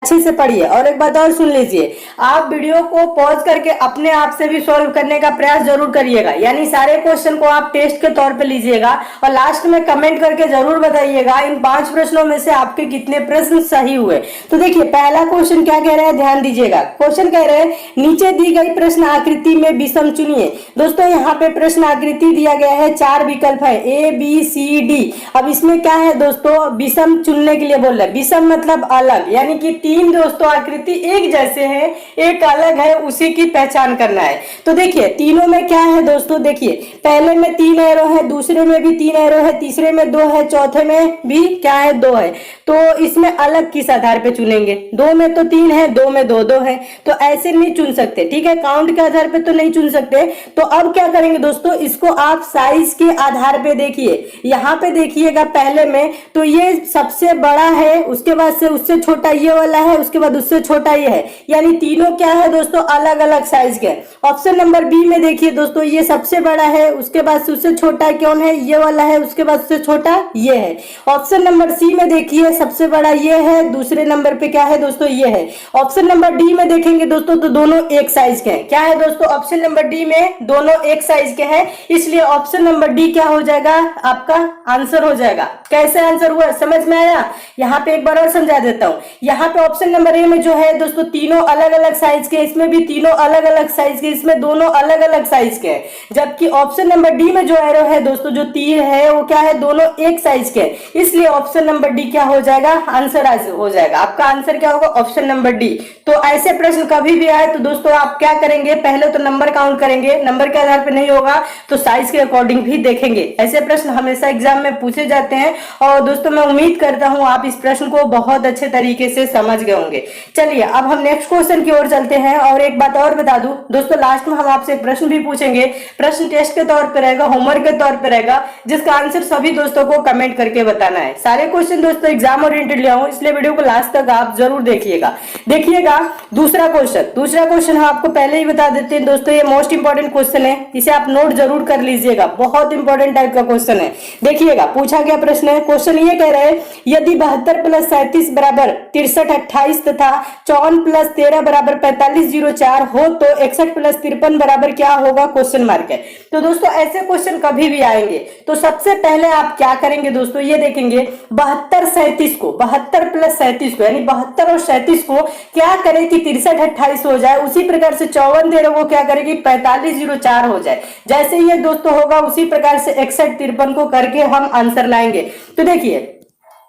अच्छे से पढ़िए। और एक बात और सुन लीजिए, आप वीडियो को पॉज करके अपने आप से भी सॉल्व करने का प्रयास जरूर करिएगा, यानी सारे क्वेश्चन को आप टेस्ट के तौर पे लीजिएगा और लास्ट में कमेंट करके जरूर बताइएगा इन 5 प्रश्नों में से आपके कितने प्रश्न सही हुए। तो देखिए पहला क्वेश्चन क्या कह रहा है, ध्यान दीजिएगा। क्वेश्चन कह रहे हैं नीचे दी गई प्रश्न आकृति में विषम चुनिए। दोस्तों यहाँ पे प्रश्न आकृति दिया गया है, 4 विकल्प है A B C D। अब इसमें क्या है दोस्तों, विषम चुनने के लिए बोल रहे हैं। विषम मतलब अलग, यानी कि 3 दोस्तों आकृति एक जैसे हैं, एक अलग है, उसी की पहचान करना है। तो देखिए तीनों में क्या है दोस्तों, देखिए पहले में 3 एरो है, दूसरे में भी 3 एरो है, तीसरे में 2 है, चौथे में भी क्या है 2 है। तो इसमें अलग किस आधार पे चुनेंगे, 2 में तो 3 है, 2 में 2 है, तो ऐसे नहीं चुन सकते, ठीक है, काउंट के आधार पे तो नहीं चुन सकते। तो अब क्या करेंगे दोस्तों, इसको आप साइज के आधार पे देखिए। यहाँ पे देखिएगा पहले में तो ये सबसे बड़ा है, उसके बाद से उससे छोटा ये वाला है, उसके बाद उससे छोटा ये है, यानी तीनों क्या है दोस्तों अलग अलग साइज के। ऑप्शन नंबर बी में देखिए दोस्तों, ये सबसे बड़ा है, उसके बाद से उससे छोटा कौन है, ये वाला है, उसके बाद उससे छोटा ये है। ऑप्शन नंबर सी में देखिए सबसे बड़ा ये है, दूसरे नंबर पे क्या है दोस्तों ये है। ऑप्शन नंबर डी में देखेंगे दोस्तों तो दोनों एक साइज के हैं। क्या है दोस्तों, ऑप्शन नंबर डी में दोनों एक साइज के हैं, इसलिए ऑप्शन नंबर डी क्या हो जाएगा, आपका आंसर हो जाएगा। कैसे आंसर हुआ समझ में आया, यहाँ पे एक बार और समझा देता हूँ। यहाँ पे ऑप्शन नंबर ए में जो है दोस्तों तीनों अलग अलग साइज के, इसमें भी तीनों अलग अलग साइज के, इसमें दोनों अलग अलग साइज के हैं। जबकि ऑप्शन नंबर डी में जो एरो है दोस्तों, जो तीर है वो क्या है, दोनों एक साइज के, इसलिए ऑप्शन नंबर डी क्या हो जाएगा, आंसर हो जाएगा। आपका आंसर क्या होगा, ऑप्शन नंबर डी। तो ऐसे प्रश्न कभी भी आए तो दोस्तों आप क्या करेंगे, पहले तो नंबर काउंट करेंगे, नंबर के आधार पर नहीं होगा तो साइज के अकॉर्डिंग भी देखेंगे। ऐसे प्रश्न हमेशा एग्जाम में पूछे जाते हैं और दोस्तों मैं उम्मीद करता हूं आप इस प्रश्न को बहुत अच्छे तरीके से समझ गए होंगे। चलिए अब हम नेक्स्ट क्वेश्चन की ओर चलते हैं। और एक बात और बता दूं दोस्तों, लास्ट में हम आपसे एक प्रश्न भी पूछेंगे, प्रश्न टेस्ट के तौर पर रहेगा, होमवर्क के तौर पर रहेगा, जिसका आंसर सभी दोस्तों को कमेंट करके बताना है। सारे क्वेश्चन दोस्तों एग्जाम ओरिएंटेड ले आऊं, इसलिए वीडियो को लास्ट तक आप जरूर देखिएगा। दूसरा क्वेश्चन हम आपको पहले ही बता देते हैं दोस्तों, ये मोस्ट इंपॉर्टेंट क्वेश्चन है, इसे आप नोट जरूर कर लीजिएगा, बहुत इंपॉर्टेंट टाइप का क्वेश्चन है। देखिएगा पूछा गया प्रश्न है, क्वेश्चन ये कह रहे हैं यदि 72 + 37 बराबर 63 28 तथा 54 + 13 बराबर 4504 हो तो 61 + 53 बराबर क्या होगा, क्वेश्चन मार्क है। तो दोस्तों ऐसे क्वेश्चन कभी भी आएंगे तो सबसे पहले आप क्या करेंगे दोस्तों, ये देखेंगे 72 37 को, 72 + 37 को, यानी 72 और 37 को क्या करें कि 63 28 हो जाए, उसी प्रकार से 54 13 को क्या करेगी 4504 हो जाए। जैसे ये दोस्तों होगा उसी प्रकार से 61 53 को करके हम आंसर लाएंगे। तो देखिए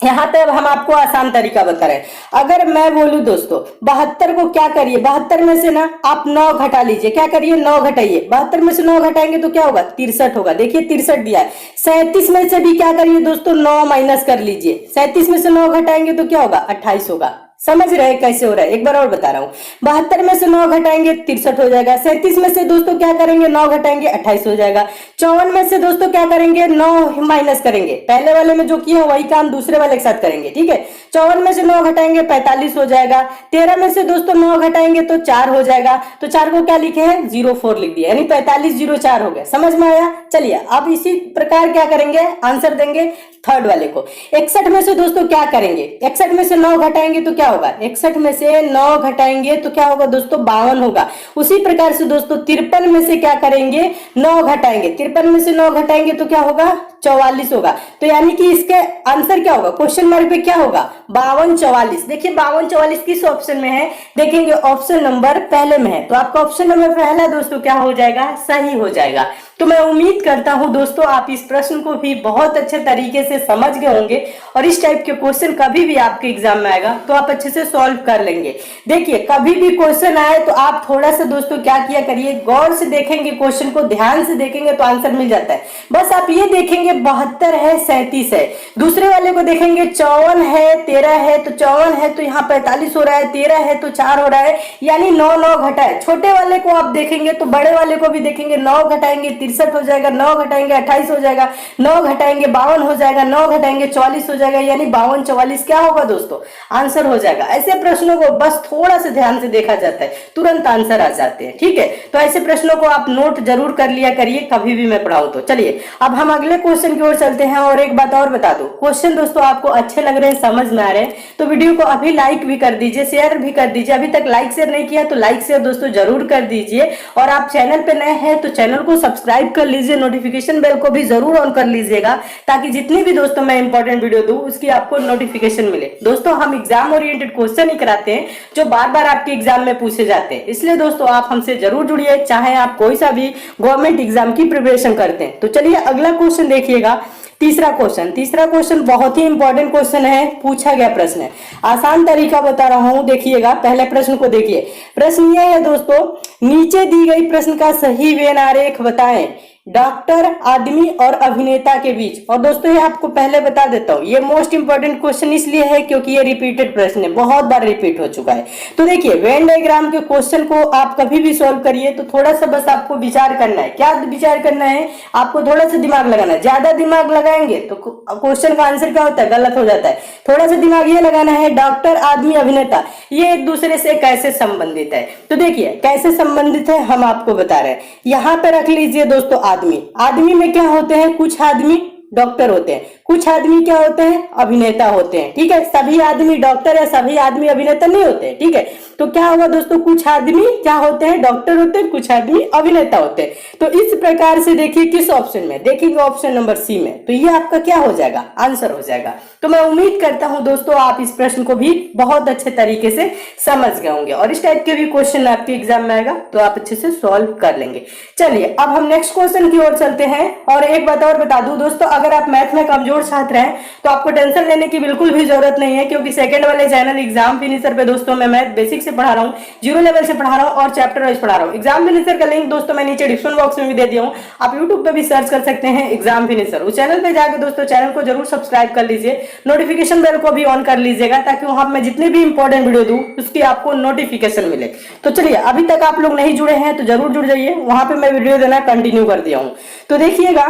यहाँ पे अब हम आपको आसान तरीका बता रहे हैं। अगर मैं बोलूं दोस्तों 72 को क्या करिए, 72 में से ना आप 9 घटा लीजिए, क्या करिए 9 घटाइए, 72 में से 9 घटाएंगे तो क्या होगा 63 होगा। देखिए 63 दिया है। 37 में से भी क्या करिए दोस्तों 9 माइनस कर लीजिए, 37 में से 9 घटाएंगे तो क्या होगा 28 होगा। समझ रहे हैं कैसे हो रहा है, एक बार और बता रहा हूँ। 72 में से 9 घटाएंगे 63 हो जाएगा। 37 में से दोस्तों क्या करेंगे 9 घटाएंगे 28 हो जाएगा। 54 में से दोस्तों क्या करेंगे 9 माइनस करेंगे, पहले वाले में जो किया वही काम दूसरे वाले के साथ करेंगे, ठीक है। 54 में से 9 घटाएंगे 45 हो जाएगा। 13 में से दोस्तों 9 घटाएंगे तो 4 हो जाएगा, तो 4 को क्या लिखे हैं 04 लिख दिया, यानी 4504 हो गया। समझ में आया। चलिए अब इसी प्रकार क्या करेंगे, आंसर देंगे थर्ड वाले को। 61 में से दोस्तों क्या करेंगे, 61 में से 9 घटाएंगे तो क्या होगा, 61 में से 9 घटाएंगे तो क्या होगा दोस्तों 52 होगा। उसी प्रकार से दोस्तों 53 में से क्या करेंगे 9 घटाएंगे, 53 में से 9 घटाएंगे तो क्या होगा 44 होगा। तो यानी कि इसके आंसर क्या होगा, क्वेश्चन मार्क पे क्या होगा 52 44। देखिए 52 44 किस ऑप्शन में है, देखेंगे ऑप्शन नंबर पहले में है, तो आपका ऑप्शन नंबर पहला दोस्तों क्या हो जाएगा, सही हो जाएगा। तो मैं उम्मीद करता हूं दोस्तों आप इस प्रश्न को भी बहुत अच्छे तरीके से समझ गए होंगे और इस टाइप के क्वेश्चन कभी भी आपके एग्जाम में आएगा तो आप अच्छे से सॉल्व कर लेंगे। देखिए कभी भी क्वेश्चन आए तो आप थोड़ा सा दोस्तों क्या किया करिए, गौर से देखेंगे, क्वेश्चन को ध्यान से देखेंगे तो आंसर मिल जाता है। बस आप ये देखेंगे 72 है 37 है, दूसरे वाले को देखेंगे 54 है 13 है, तो 54 है तो यहाँ 45 हो रहा है, 13 है तो 4 हो रहा है, यानी 9 9 घटा है। छोटे वाले को आप देखेंगे तो बड़े वाले को भी देखेंगे, 9 घटाएंगे 63 हो जाएगा, 9 घटाएंगे 28 हो जाएगा, 9 घटाएंगे 52 हो जाएगा, 9 घटाएंगे 44 हो जाएगा, यानी 52 44 क्या होगा दोस्तों आंसर हो जाएगा। ऐसे प्रश्नों को बस थोड़ा सा ध्यान से देखा जाता है, तुरंत आंसर आ जाते हैं, ठीक है। तो ऐसे प्रश्नों को आप नोट जरूर कर लिया करिए कभी भी मैं पढ़ाऊं तो। चलिए अब हम अगले क्वेश्चन क्वेश्चन की ओर चलते हैं। और एक बात और बता दो, क्वेश्चन दोस्तों आपको अच्छे लग रहे हैं, समझ में आ रहे हैं तो वीडियो को अभी लाइक भी कर दीजिए, शेयर भी कर दीजिए। अभी तक लाइक शेयर नहीं किया तो लाइक शेयर दोस्तों जरूर कर दीजिए। और आप चैनल पे नए हैं तो चैनल को सब्सक्राइब कर लीजिए, नोटिफिकेशन बेल को भी जरूर ऑन कर लीजिएगा, ताकि जितनी भी दोस्तों मैं इंपॉर्टेंट वीडियो दूं उसकी आपको नोटिफिकेशन मिले। दोस्तों हम एग्जाम ओरिएंटेड क्वेश्चन ही कराते हैं जो बार बार आपके एग्जाम में पूछे जाते हैं, इसलिए दोस्तों आप हमसे जरूर जुड़िए, चाहे आप कोई सा भी गवर्नमेंट एग्जाम की प्रिपरेशन करते हैं। तो चलिए अगला क्वेश्चन देखिएगा, तीसरा क्वेश्चन बहुत ही इंपॉर्टेंट क्वेश्चन है, पूछा गया प्रश्न है। आसान तरीका बता रहा हूं, देखिएगा पहले प्रश्न को देखिए। प्रश्न यह है दोस्तों, नीचे दी गई प्रश्न का सही वेन आरेख बताएं डॉक्टर, आदमी और अभिनेता के बीच। और दोस्तों ये आपको पहले बता देता हूं, ये मोस्ट इंपोर्टेंट क्वेश्चन इसलिए है क्योंकि ये रिपीटेड प्रश्न है, बहुत बार रिपीट हो चुका है। तो देखिए वेन डायग्राम के क्वेश्चन को आप कभी भी सॉल्व करिए तो थोड़ा सा बस आपको विचार करना है। क्या विचार करना है? आपको थोड़ा सा दिमाग लगाना है। ज्यादा दिमाग लगाएंगे तो क्वेश्चन का आंसर क्या होता है? गलत हो जाता है। थोड़ा सा दिमाग ये लगाना है, डॉक्टर, आदमी, अभिनेता ये एक दूसरे से कैसे संबंधित है। तो देखिए कैसे संबंधित है हम आपको बता रहे हैं। यहाँ पे रख लीजिए दोस्तों आदमी में क्या होते हैं? कुछ आदमी डॉक्टर होते हैं, कुछ आदमी क्या होते हैं? अभिनेता होते हैं। ठीक है, सभी आदमी डॉक्टर या सभी आदमी अभिनेता नहीं होते हैं। ठीक है, तो क्या होगा दोस्तों, कुछ आदमी क्या होते हैं? डॉक्टर होते हैं, कुछ आदमी अभिनेता होते हैं। तो इस प्रकार से देखिए किस ऑप्शन में, देखिए ऑप्शन नंबर सी में, तो ये आपका क्या हो जाएगा? आंसर हो जाएगा। तो मैं उम्मीद करता हूं दोस्तों आप इस प्रश्न को भी बहुत अच्छे तरीके से समझ गए होंगे और इस टाइप के भी क्वेश्चन आपके एग्जाम में आएगा तो आप अच्छे से सॉल्व कर लेंगे। चलिए अब हम नेक्स्ट क्वेश्चन की ओर चलते हैं। और एक बात और बता दूं दोस्तों, अगर आप मैथ में कमजोर छात्र हैं तो आपको टेंशन लेने की बिल्कुल भी जरूरत नहीं है, क्योंकि सेकंड वाले चैनल एग्जाम फिनिशर पे दोस्तों मैं मैथ बेसिक से पढ़ा रहा हूँ, जीरो लेवल से पढ़ा रहा हूँ और चैप्टर वाइज पढ़ा रहा हूँ। एग्जाम फिनिशर का लिंक दोस्तों मैं नीचे डिस्क्रिप्शन बॉक्स में भी दे दिया हूँ, आप यूट्यूब पे भी सर्च कर सकते हैं एग्जाम फिनिशर। उस चैनल पे जाकर दोस्तों चैनल को जरूर सब्सक्राइब कर लीजिए, नोटिफिकेशन बेल को भी ऑन कर लीजिएगा, ताकि वहां मैं जितने भी इंपॉर्टेंट वीडियो दूं उसकी आपको नोटिफिकेशन मिले। तो चलिए अभी तक आप लोग नहीं जुड़े हैं तो जरूर जुड़ जाइए, वहां पे मैं वीडियो देना कंटिन्यू कर दिया हूं। तो देखिएगा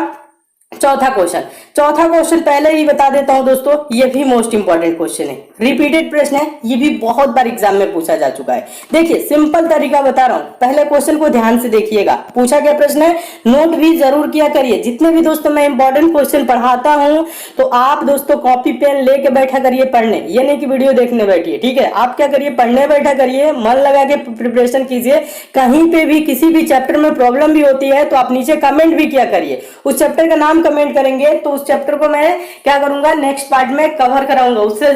चौथा क्वेश्चन पहले ही बता देता हूं दोस्तों, ये भी मोस्ट इंपॉर्टेंट क्वेश्चन है, रिपीटेड प्रश्न है, ये भी बहुत बार एग्जाम में पूछा जा चुका है। देखिए सिंपल तरीका बता रहा हूं, पहले क्वेश्चन को ध्यान से देखिएगा। पूछा गया प्रश्न है, नोट भी जरूर किया करिए। जितने भी दोस्तों मैं इंपॉर्टेंट क्वेश्चन पढ़ाता हूं तो आप दोस्तों कॉपी पेन लेके बैठा करिए पढ़ने, ये नहीं कि वीडियो देखने बैठिए। ठीक है, आप क्या करिए, पढ़ने बैठा करिए, मन लगा के प्रिपरेशन कीजिए। कहीं पे भी किसी भी चैप्टर में प्रॉब्लम भी होती है तो आप नीचे कमेंट भी किया करिए, उस चैप्टर का नाम कमेंट करेंगे तो उस चैप्टर को मैं क्या करूंगा नेक्स्ट पार्ट में कवर कराऊंगा, उससे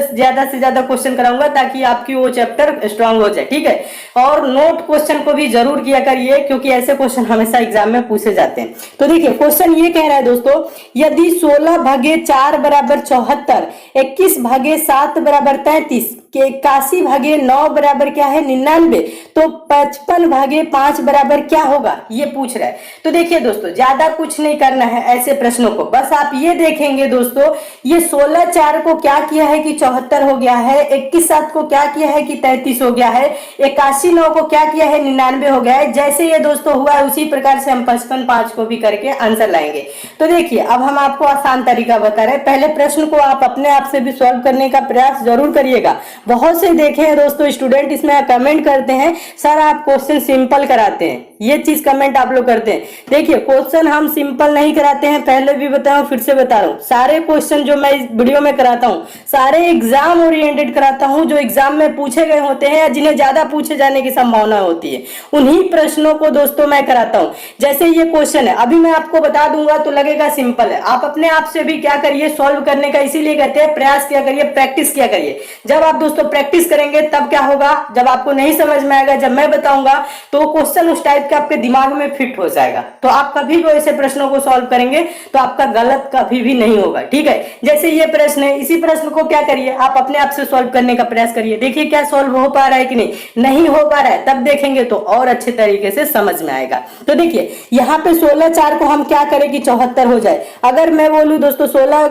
से ज्यादा क्वेश्चन कराऊंगा ताकि आपकी वो चैप्टर स्ट्रांग हो जाए। ठीक है, और नोट क्वेश्चन को भी जरूर किया करिए क्योंकि ऐसे क्वेश्चन हमेशा एग्जाम में पूछे जाते हैं। तो देखिए क्वेश्चन ये कह रहा है दोस्तों, यदि 16 भागे 4 बराबर 74, 21 भागे 7 बराबर 33, 81 भागे 9 बराबर क्या है 99, तो 55 भागे 5 बराबर क्या होगा, ये पूछ रहा है। तो देखिए दोस्तों ज्यादा कुछ नहीं करना है ऐसे प्रश्नों को, बस आप ये देखेंगे दोस्तों, ये 16 4 को क्या किया है कि 74 हो गया है, 21 7 को क्या किया है कि 33 हो गया है, 81 9 को क्या किया है 99 हो गया है। जैसे ये दोस्तों हुआ है उसी प्रकार से हम 55 5 को भी करके आंसर लाएंगे। तो देखिए अब हम आपको आसान तरीका बता रहे हैं, पहले प्रश्न को आप अपने आप से भी सॉल्व करने का प्रयास जरूर करिएगा। बहुत से देखे हैं दोस्तों स्टूडेंट इसमें कमेंट करते हैं सर आप क्वेश्चन सिंपल कराते हैं, ये चीज कमेंट आप लोग करते हैं। देखिए क्वेश्चन हम सिंपल नहीं कराते हैं, पहले भी बताया फिर से बता रहा हूँ, सारे क्वेश्चन जो मैं इस वीडियो में कराता हूँ सारे एग्जाम ओरिएंटेड कराता हूँ, जो एग्जाम में पूछे गए होते हैं या जिन्हें ज्यादा पूछे जाने की संभावना होती है उन्हीं प्रश्नों को दोस्तों मैं कराता हूँ। जैसे ये क्वेश्चन है अभी मैं आपको बता दूंगा तो लगेगा सिंपल है, आप अपने आप से भी क्या करिए सॉल्व करने का, इसीलिए कहते हैं प्रयास किया करिए, प्रैक्टिस किया करिए। जब आप दोस्तों प्रैक्टिस करेंगे तब क्या होगा, जब आपको नहीं समझ में आएगा जब मैं बताऊंगा तो क्वेश्चन उस टाइप का आपके दिमाग में फिट हो जाएगा, तो आप कभी भी ऐसे प्रश्नों को सॉल्व करेंगे तो आपका गलत कभी भी नहीं होगा। ठीक है, जैसे ये प्रश्न है, इसी प्रश्न को क्या करिए आप अपने आप से सॉल्व करने का प्रयास करिए, देखिए क्या सॉल्व हो पा रहा है कि नहीं हो पा रहा है, तब देखेंगे तो और अच्छे तरीके से समझ में आएगा। तो देखिए यहाँ पे 16 4 को हम क्या करें कि 74 हो जाए। अगर मैं बोलूं दोस्तों 16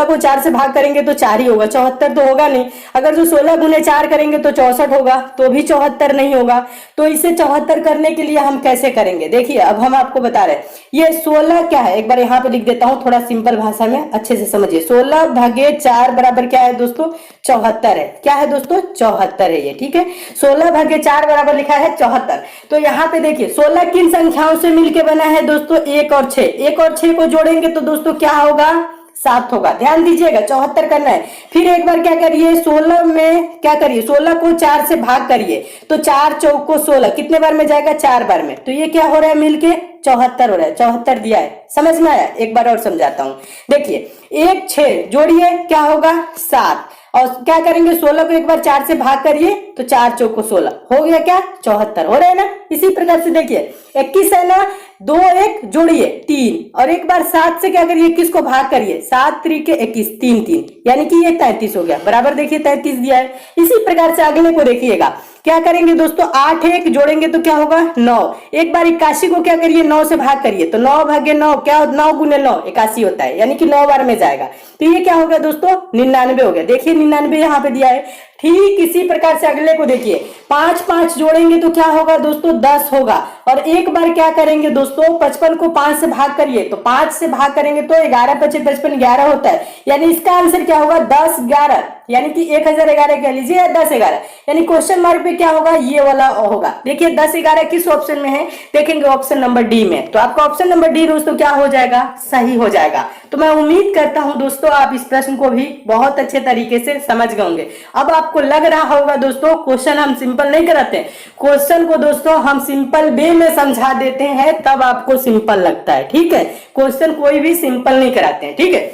को 4 से भाग करेंगे तो 4 ही होगा, 74 तो होगा नहीं। अगर जो 16 गुने 4 करेंगे तो 64 होगा, तो भी 74 नहीं होगा। तो इसे 74 करने करने के लिए हम कैसे करेंगे, देखिए अब हम आपको बता रहे हैं। ये 16 क्या है, एक बार यहाँ पे लिख देता हूँ थोड़ा सिंपल भाषा में, अच्छे से समझिए। 16 भागे 4 बराबर क्या है दोस्तों, 74 है। क्या है दोस्तों, 74 है ये, ठीक है। 16 भागे 4 बराबर लिखा है 74। तो यहाँ पे देखिए 16 किन संख्याओं से मिलके बना है दोस्तों, 1 और 6। 1 और 6 को जोड़ेंगे तो दोस्तों क्या होगा, 7 होगा। ध्यान दीजिएगा, 74 करना है। फिर एक बार क्या करिए, 16 में क्या करिए, 16 को 4 से भाग करिए तो 4 चौक को 16 कितने बार में जाएगा, 4 बार में। तो ये क्या हो रहा है, मिलके 74 हो रहा है। 74 दिया है, समझ में आया। एक बार और समझाता हूं, देखिए 1 6 जोड़िए क्या होगा, 7। और क्या करेंगे, 16 को एक बार 4 से भाग करिए तो 4 चौक को 16 हो गया, क्या 74 हो रहा है ना। इसी प्रकार से देखिए 21 है ना, 2 1 जोड़िए 3 और एक बार 7 से क्या करिए, 21 को भाग करिए, 7 3 के 21, 3 3 यानी कि ये 33 हो गया, बराबर। देखिए 33 दिया है। इसी प्रकार से अगले को देखिएगा, क्या करेंगे दोस्तों, 8 1 जोड़ेंगे तो क्या होगा, 9। एक बार 81 को क्या करिए, 9 से भाग करिए तो 9 भागे 9 क्या, 9 गुने 9 81 होता है, यानी कि 9 बार में जाएगा। तो ये क्या हो गया दोस्तों, 99 हो गया। देखिए 99 यहाँ पे दिया है। ठीक इसी प्रकार से अगले को देखिए, 5 5 जोड़ेंगे तो क्या होगा दोस्तों, 10 होगा। और एक बार क्या करेंगे दोस्तों, 55 को 5 से भाग करिए तो 5 से भाग करेंगे तो 11 5 55 11 होता है, यानी इसका आंसर क्या होगा, 10 11, यानी कि 1011 कह लीजिए या 10 11, यानी क्वेश्चन मार्क पे क्या होगा, ये वाला होगा। देखिए 10 11 किस ऑप्शन में है, देखेंगे ऑप्शन नंबर डी में। तो आपका ऑप्शन नंबर डी दोस्तों क्या हो जाएगा, सही हो जाएगा। तो मैं उम्मीद करता हूं दोस्तों आप इस प्रश्न को भी बहुत अच्छे तरीके से समझ गए होंगे। अब आपको लग रहा होगा दोस्तों क्वेश्चन हम सिंपल नहीं कराते, क्वेश्चन को दोस्तों हम सिंपल वे में समझा देते हैं, तब आपको सिंपल लगता है, ठीक है। क्वेश्चन कोई भी सिंपल नहीं कराते हैं, ठीक है।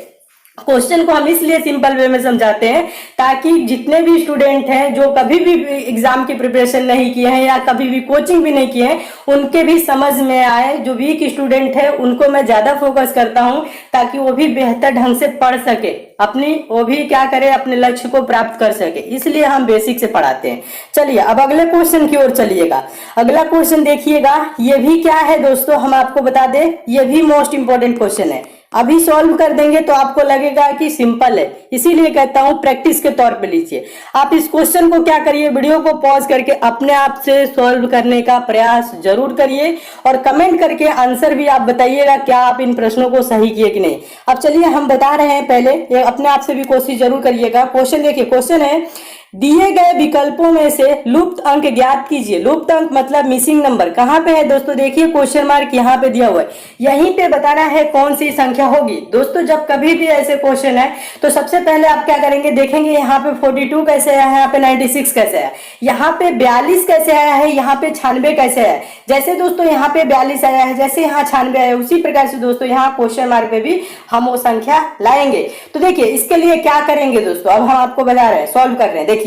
क्वेश्चन को हम इसलिए सिंपल वे में समझाते हैं ताकि जितने भी स्टूडेंट हैं जो कभी भी एग्जाम की प्रिपरेशन नहीं किए हैं या कभी भी कोचिंग भी नहीं किए हैं, उनके भी समझ में आए। जो वीक स्टूडेंट है उनको मैं ज्यादा फोकस करता हूं ताकि वो भी बेहतर ढंग से पढ़ सके, अपनी वो भी क्या करे, अपने लक्ष्य को प्राप्त कर सके, इसलिए हम बेसिक से पढ़ाते हैं। चलिए अब अगले क्वेश्चन की ओर चलिएगा। अगला क्वेश्चन देखिएगा, ये भी क्या है दोस्तों, हम आपको बता दें, ये भी मोस्ट इंपोर्टेंट क्वेश्चन है। अभी सॉल्व कर देंगे तो आपको लगेगा कि सिंपल है, इसीलिए कहता हूं प्रैक्टिस के तौर पे लीजिए। आप इस क्वेश्चन को क्या करिए, वीडियो को पॉज करके अपने आप से सॉल्व करने का प्रयास जरूर करिए और कमेंट करके आंसर भी आप बताइएगा क्या आप इन प्रश्नों को सही किए कि नहीं। अब चलिए हम बता रहे हैं, पहले ये अपने आप से भी कोशिश जरूर करिएगा। क्वेश्चन देखिए, क्वेश्चन है दिए गए विकल्पों में से लुप्त अंक ज्ञात कीजिए। लुप्त अंक मतलब मिसिंग नंबर कहाँ पे है दोस्तों, देखिए क्वेश्चन मार्क यहाँ पे दिया हुआ है, यहीं पे बताना है कौन सी संख्या होगी। दोस्तों जब कभी भी ऐसे क्वेश्चन है तो सबसे पहले आप क्या करेंगे, देखेंगे यहाँ पे 42 कैसे आया है, यहाँ पे 96 कैसे आया, यहाँ पे 42 कैसे आया है, यहाँ पे 96 कैसे आया है। जैसे दोस्तों यहाँ पे 42 आया है, जैसे यहाँ 96 आया है, उसी प्रकार से दोस्तों यहाँ क्वेश्चन मार्क पे भी हम वो संख्या लाएंगे। तो देखिए इसके लिए क्या करेंगे दोस्तों, अब हम आपको बता रहे हैं, सॉल्व कर रहे हैं। देखिए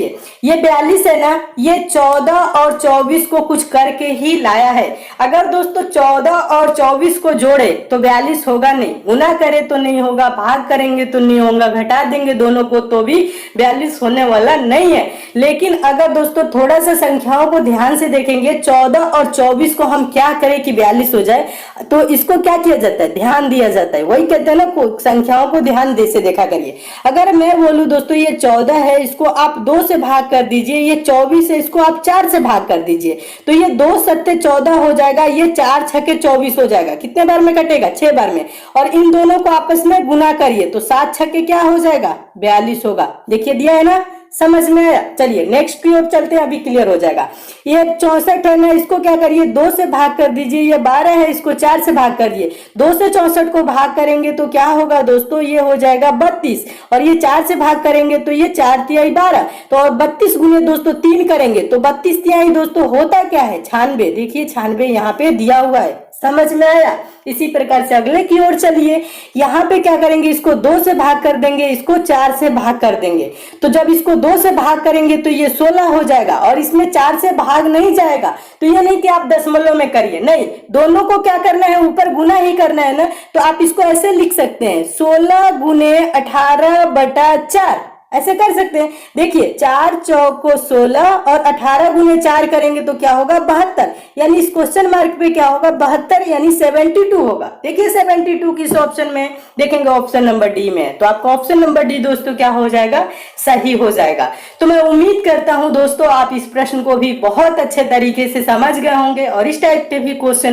ये 42 है ना, ये 14 और 24 को कुछ करके ही लाया है। अगर दोस्तों 14 और 24 को जोड़े तो 42 होगा नहीं, गुना करे तो नहीं होगा, भाग करेंगे तो नहीं होगा, घटा देंगे दोनों को तो भी 42 होने वाला नहीं है। लेकिन अगर दोस्तों थोड़ा सा संख्याओं को ध्यान से देखेंगे, 14 और 24 को हम क्या करें कि 42 हो जाए, तो इसको क्या किया जाता है, ध्यान दिया जाता है। वही कहते हैं ना, संख्याओं को ध्यान दे से देखा करिए। अगर मैं बोलूं दोस्तों ये 14 है, इसको आप 2 से भाग कर दीजिए, ये 24 है, इसको आप 4 से भाग कर दीजिए, तो ये 2 सत्ते 14 हो जाएगा, ये 4 छक्के 24 हो जाएगा। कितने बार में कटेगा, 6 बार में। और इन दोनों को आपस में गुना करिए तो 7 छक्के क्या हो जाएगा, 42 होगा। देखिए दिया है ना, समझ में आया। चलिए नेक्स्ट की ओर चलते हैं, अभी क्लियर हो जाएगा। ये 64 है ना, इसको क्या करिए 2 से भाग कर दीजिए, ये 12 है, इसको 4 से भाग कर दिए, 2 से 64 को भाग करेंगे तो क्या होगा दोस्तों, ये हो जाएगा 32, और ये 4 से भाग करेंगे तो ये 4 तिहाई 12, तो और 32 गुने दोस्तों 3 करेंगे तो 32 तिहाई दोस्तों होता क्या है, 96। देखिए 96 यहाँ पे दिया हुआ है, समझ में आया। इसी प्रकार से अगले की ओर चलिए, यहाँ पे क्या करेंगे, इसको 2 से भाग कर देंगे, इसको 4 से भाग कर देंगे, तो जब इसको 2 से भाग करेंगे तो ये 16 हो जाएगा, और इसमें 4 से भाग नहीं जाएगा। तो ये नहीं कि आप दशमलव में करिए, नहीं, दोनों को क्या करना है, ऊपर गुना ही करना है ना। तो आप इसको ऐसे लिख सकते हैं, 16 गुने 18/4 ऐसे कर सकते हैं। देखिए 4 चौको 16 और 18 गुने 4 करेंगे तो क्या होगा 72, यानी इस क्वेश्चन मार्क पे क्या होगा 72 यानी 72 होगा। देखिए 72 किस ऑप्शन में है, देखेंगे ऑप्शन नंबर डी में है, तो आपका ऑप्शन नंबर डी दोस्तों क्या हो जाएगा, सही हो जाएगा। तो मैं उम्मीद करता हूं दोस्तों आप इस प्रश्न को भी बहुत अच्छे तरीके से समझ गए होंगे और इस टाइप के भी क्वेश्चन